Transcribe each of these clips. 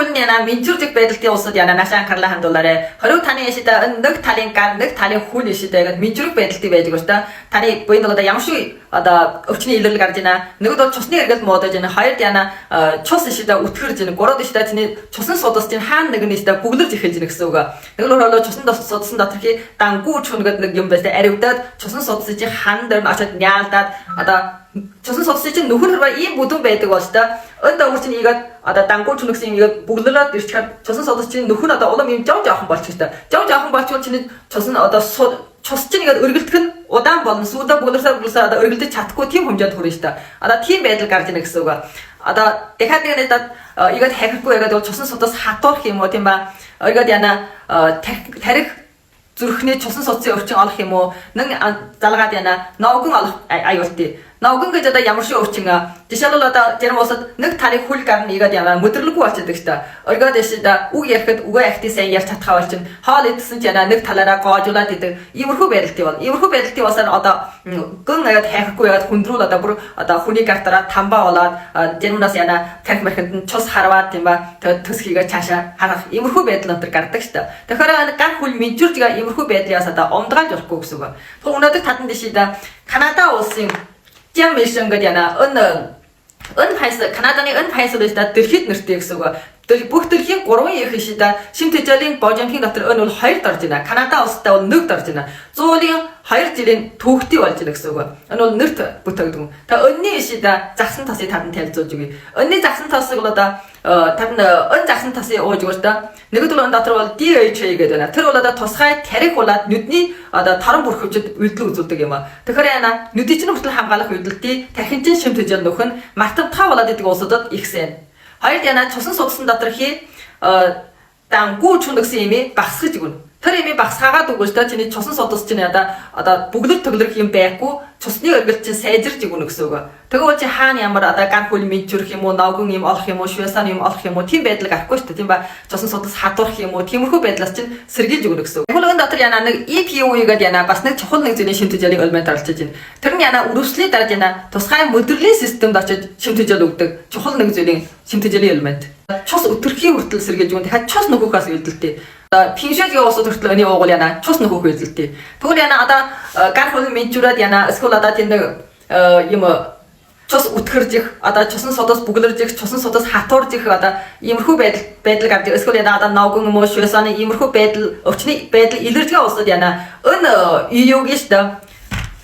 хүн яна минжуржиг байдалтай улсууд яна нашаан карлаа хандуулаарэ. Хориг таны яшида нэг талын гар нэг талын хүн яшида гэдэг минжург байдалтай байдаг шүү дээ. Таны буйнд одоо ямар шиг одоо өвчний илэрлэг гарч байна. Нэгд бол цусны эргэлт муудаж байна. Хоёрд яна цус яшида үтгэрж байна. Гурав яшида таны цусан судас чинь хаана нэг нь яшида бүглэрж эхэлж байна гэсэн үг. Нэг л хоолой цусан судасан доторхи дангууч хүнгээд нэг юм байсаа аривдаад цусан судас чинь хаан дээр нь очоод няалдаад одоо цусан судас чинь нөхөр хөрвөө ийм бүдүүн байдаг бол та өн даавар чинь игээд одоо дангууч хүнгсэн игээд бүглэрээд ирчихад цусан судас чинь нөхөр одоо улам юм жоо жоохон болчих та. Жоо жоохон болчихвол чинь цусан одоо цус чинь игээд өргөлдөх нь удаан болно. Сүүдэ бүглэрсээ одоо өргөлдөж чадахгүй тийм хэмжээнд хүрнэ шүү дээ. Одоо тийм байдал гарч ийн гэсэн үг. Одоо дахиад нэг игээд хахихгүй ягаад бол цусан судас хатуурах юм уу тийм ба. Игээд яна тарих зүрхний цусан судсын өвчин олох юм уу? Нэг залгаад яна ноогон олох аюултай. Ноогон гэж одоо ямар шиг өвчин жишээлбэл одоо зарим улсад нэг талыг хүл гарна игээд яна мэдрэлгүй болчихдаг шүү дээ. Оргоод яшида үг ярихад үгээ ахти сайн ярьж чадхаа бол чинь хоол идсэн ч яна нэг талаараа гоожуулаад идэг. Иймэрхүү байдалтай бол. Иймэрхүү байдалтай болсоор одоо гэн аяад хайхгүй ягаад хүндрүүл одоо бүр одоо хүний гартараа тамбаа болоод заримнаас яна тарих мархинд нь цус харваад тийм ба төс хийгээ цаашаа харах. Иймэрхүү байдал өнтер гардаг шүү дээ. Тэгэхээр гар хүл мэджүржгээ иймэрхүү байдлаас одоо умдгаалж болохгүй гэсэн үг. Тэгэхээр өнөөдөр татан дэшида Канада улсын Jam mission гэдэг яна Канаданы пайсал дэжда дэлхийд нэртэй гэсэн үг. Бүх дэлхийн 3 их шида шимтэжлийн божомхийн дотор өн бол 2 дорж байна. Канада улстай бол 1 дорж байна. 100-ийн 2 жилийн түүхтэй болж байна гэсэн үг. Энэ бол нэрт бүтэгдэг. Та өнний шида загсан тасыг танд танилцуулж өгье. Өнний загсан тасыг бол одоо танд өн загсан тасыг ууж өгөөч та. Нэгд бол энэ дотор бол DHA гэдэг байна. Тэр бол одоо тусгай тарих болоод нүдний одоо торон бүрхөвчөд үйлдэл үзүүлдэг юм а. Тэгэхээр яна нүдийн чинь хүртэл хамгаалах үйлдэлтий тархинчин шимтэжэл нөхөн мартав та болоод идэг улсуудад ихсэн. Хоёрд яна цусан судсан доторхи дангууч хүнгсэн юм багсгаж өгнө. Тэр юм багсгаагаад өгөөч та чиний цусан судас чинь одоо бүглэр төглөрх юм байхгүй цусны өргөлт чинь сайжирж өгнө гэсэн үг. Тэгвэл чи хаана ямар одоо гар хөл мэджүрх юм уу, ноогон юм олох юм уу, швейцар юм олох юм уу тийм байдал гарахгүй шүү дээ. Тийм ба цусан судас хадуурах юм уу тиймэрхүү байдлаас чинь сэргийлж өгнө гэсэн үг. Тэгвэл энэ дотор яна нэг EPO гэдэг яна бас нэг чухал нэг зүйлийн шимтэжлийн элемент оролцож байна. Тэр нь яна үргэлжлэлийн дараач яна тусгай мэдрэлийн системд очиж шимтэжэл өгдөг чухал нэг зүйлийн шимтэжлийн элемент. Цус өтөрхийн хүртэл сэргийлж өгнө. Дахиад цус нөхөхөөс үйлдэлтэй. Пиншэгийн улсууд хүртэл өний уугуул яна цус нөхөх үйлдэлтэй. Тэгвэл яна одоо гар хөл мэджүрээд яна эсвэл одоо тийм юм цус үтгэржих одоо цусан судас бүглэржих цусан судас хатууржих одоо иймэрхүү байдал гардаг. Эсвэл яна одоо ноогон юм уу швейцарны иймэрхүү байдал өвчний байдал илэржгээ улсууд яна өн EUгийн штэ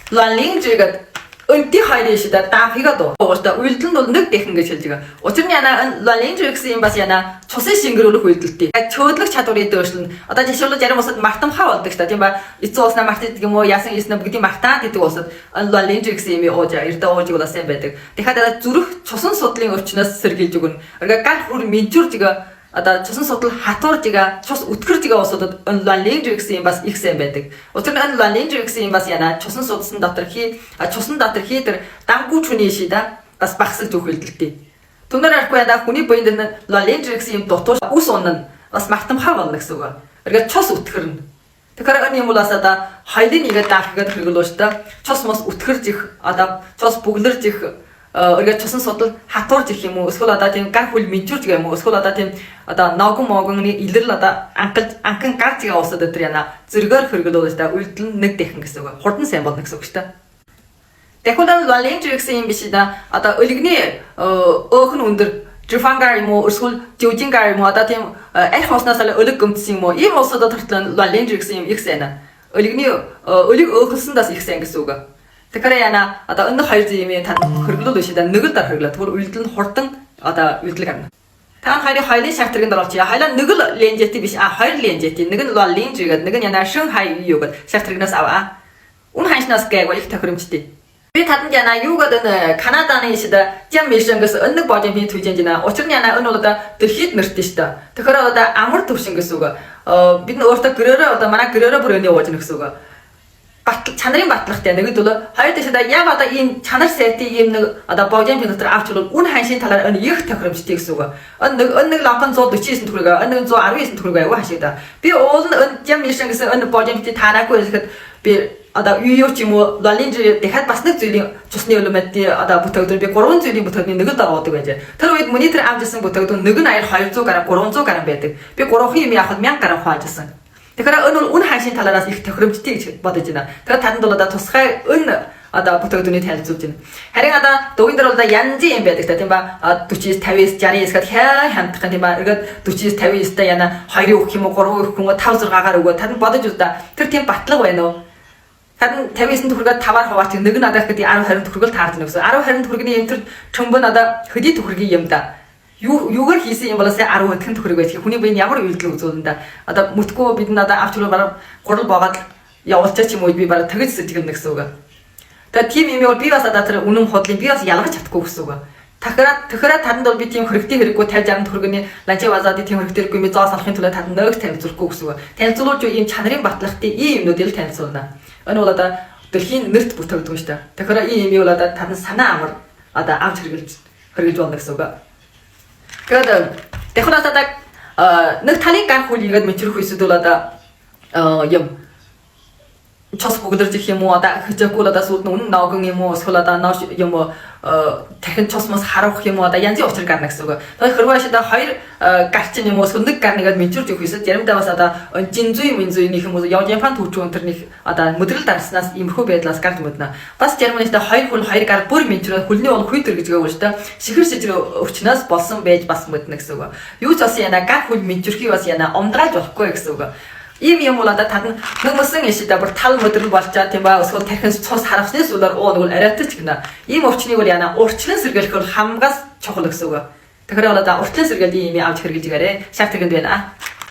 ланлинг жигэд өнти хайрын шида даахига доо. Угаасаа үйлдэл нь бол нэг дэхэн гэж хэлж байгаа. Учир нь яна ланлинг жигсэн юм бас яна цусын шингэрүүлэх үйлдэлтэй. Чөөдлөх чадварыг дөөршөлн. Одоо жишээлбэл зарим улсад мартамхаа болдог та тийм ба эцэг улснаа март гэдэг юм уу яасан ийснэ бүгдийн мартаа гэдэг улсад ланлинг жигсэн юм ууж эрдэ ууж бол сайн байдаг. Тэгэхээр зүрх цусан судлалын өвчнөөс сэргийлж өгнө. Гар хүр мэджүржига одоо цусан судал хатууржига цус үтгэржига улсуудад ланлинг жигсэн юм бас их сайн байдаг. Учир нь ланлинг жигсэн юм бас яна цусан судсан доторхи цусан доторхи тэр дангууч хүний шида бас багсаж өгөх үйлдэлтэй. Түнээр арахгүй яда хүний буйнд ланлинг жигсэн юм дутууш ус унна бас мартамхаа болно гэсэн үг. Эргээд цус үтгэрнэ. Тэгэхээр энэ юм бол бас одоо хоёлын нэгэ даахгээд хэрэглүүлж та цус мос үтгэржих одоо цус бүглэрж их өргөж цусан судал хатуурж их юм уу эсвэл одоо тийм гар хөл мэджүрж юм уу эсвэл одоо тийм одоо ноогон могоны илэрл одоо анхан гарч байгаа улсад өдр яна зэргээр хэрэглүүлж та үйлдэл нэг дэхэн гэсэн үг. Хурдан сайн болно гэсэн үг шүү дээ. Тэгэхүүл ланлинг жигсэн юм биш да одоо өлегний өөхн өндөр жифангар юм уу эсвэл жижингар юм уу одоо тийм арх уснаас өлег гомдсон юм уу ийм улсуудад хүртэл ланлинг жигсэн юм их сайн. Өлегний өлег өөхөлсөндөөс их сайн гэсэн үг. Тэгэхээр яна одоо энэ хоёр зүйлийн танд хөргөлөл биш да нэг л дор хөрглөө. Тэгвэл үйлдэл нь хурдан одоо үйлдэл гарна. Та хоёрын хоёлын шахтрын дор очие. Хоёлаа нэг л ленжэти биш хоёр ленжэти. Нэг нь бол ленж гэдэг нэг нь яна Шанхай юу гэдэг шахтрыгнаас аваа. Үн ханшнаас гээгүй их тохиромжтой. Би танд яна юу гэдэг энэ Канаданы шида Jam mission-гээс өнөг божомхийн түжинж байна. Учир нь яна энэ бол одоо дэлхийд нэртэй шүү дээ. Тэгэхээр одоо амар төвшин гэсэн үг. Бид нь өөртөө гэрээрээ одоо манай гэрээрээ бүрээний ууж гэх гэсэн үг. Чанарын батлагтай нэгд бол хоёр дэшдээ яг одоо ийм чанар сайтыг ийм нэг одоо божомгийн дотор авч бол үн ханшийн талаар энэ их тохиромжтой гэсэн үг. Энэ нэг лампан 149 төгрөг, энэ 119 төгрөг аягүй хашиг да. Би уул нь Jam mission гэсэн энэ божомгийн таараагүй гэхэд би одоо юу ч юм уу лалинж дахиад бас нэг зүйлийн цусны элементийн одоо бүтээгдэхүүн би 3 зүйлийн бүтээгдэхүүн нэг л дагуулдаг байж. Тэр үед миний тэр авжсан бүтээгдэхүүн нэг нь аяр 200 г 300 г байдаг. Би 3 юм яхад 1000 г хаажсан. Тэгэхээр энэ бол үн ханшийн талаараас их тохиромжтой гэж бодож байна. Тэгэхээр танд бол одоо тусгай одоо бүтээгдэхүүний танилцуулж байна. Харин одоо дугин дээр бол янзын юм байдаг та тийм ба 49 50 69 гэхэд хямдах тийм ба ингээд 49 59 та яна 2 өгөх юм уу 3 өгөх юм уу 5 6-аар өгөө танд бодож үзда. Тэр тийм батлаг байна уу? Харин 59 төгрөгөд 5-аар хуваах нэг нь надад гэдэг 10 20 төгрөгөл таардна гэсэн. 10 20 төгрөгийн юм тэр чөмбөн одоо хөдий төгрөгийн юм да. Юугаар хийсэн юм болоос 10 өдгөн төгрөг байж. Хүний биеийн ямар үйлдэл үзүүлнэ да. Одоо мүтгөө бид надад авч ирвэл бараг гурал боогаад явуулчих юм уу би бараг тэгж сэтгэлнэ гэсэн үг. Тэгээд тийм юм бол би бас одоо тэр үнэн худлын би бас ялгаж чадахгүй гэсэн үг. Тэгэхээр танд бол би тийм хэрэгтэй хэрэггүй 50 60 төгрөгийн ланчи базаады тийм хэрэгтэй хэрэггүй би зоо салахын төлөө танд нөөц танилцуулахгүй гэсэн үг. Танилцуулж ийм чанарын батлагтай ийм юмнуудыг танилцуулна. Энэ бол одоо дэлхийн нэрт бүтээгдэхүүн шүү дээ. Тэгэхээр ийм юм бол одоо танд санаа амар одоо авч хэрэгжилж болно гэсэн үг. Тэгэхээр одоо нэг таны гар хүл игээд мэдрэх үсэд бол одоо юм час бүгдэрж их юм уу одоо хэжээгүй одоо сууд нүн ноогон юм уу эсвэл одоо ноош юм уу дахин чосмос харах юм уу одоо янзын учир гарна гэсэн үг. Тэгэхээр хөрвөөш одоо 2 гарчин юм уу эсвэл 1 гар нэгэд мэдэрч өгөх хэсэг заримдаа бас одоо жинзүй минзүйнийх юм уу Япон түүчүүн тэрних одоо мэдрэл дарснаас имхүү байдлаас гарч мэднэ. Бас Германид 2 хүн 2 гар бүр мэдэрээ хүлний бол хүйтэр гэж гээвэр шүү дээ. Шихэр шижрээ өвчнөөс болсон байж бас мэднэ гэсэн үг. Юу ч бас яна гар хүл мэдэрхий бас яна умдрааж болохгүй гэсэн үг. Ийм юм бол одоо тад нэг мөсөн ишидэ бүр тал мэдрэл болчаа тийм ба эсвэл тархин цус харавсны сүлээр нэг арайтч гинэ. Ийм өвчнийг бол яна урчлан сэргийлэх бол хамгаас чухал гэсэн үг. Тэгэхээр бол одоо урчлан сэргийлэх ийм авч хэрэгжигээрэй. Шат тэрэнд байна.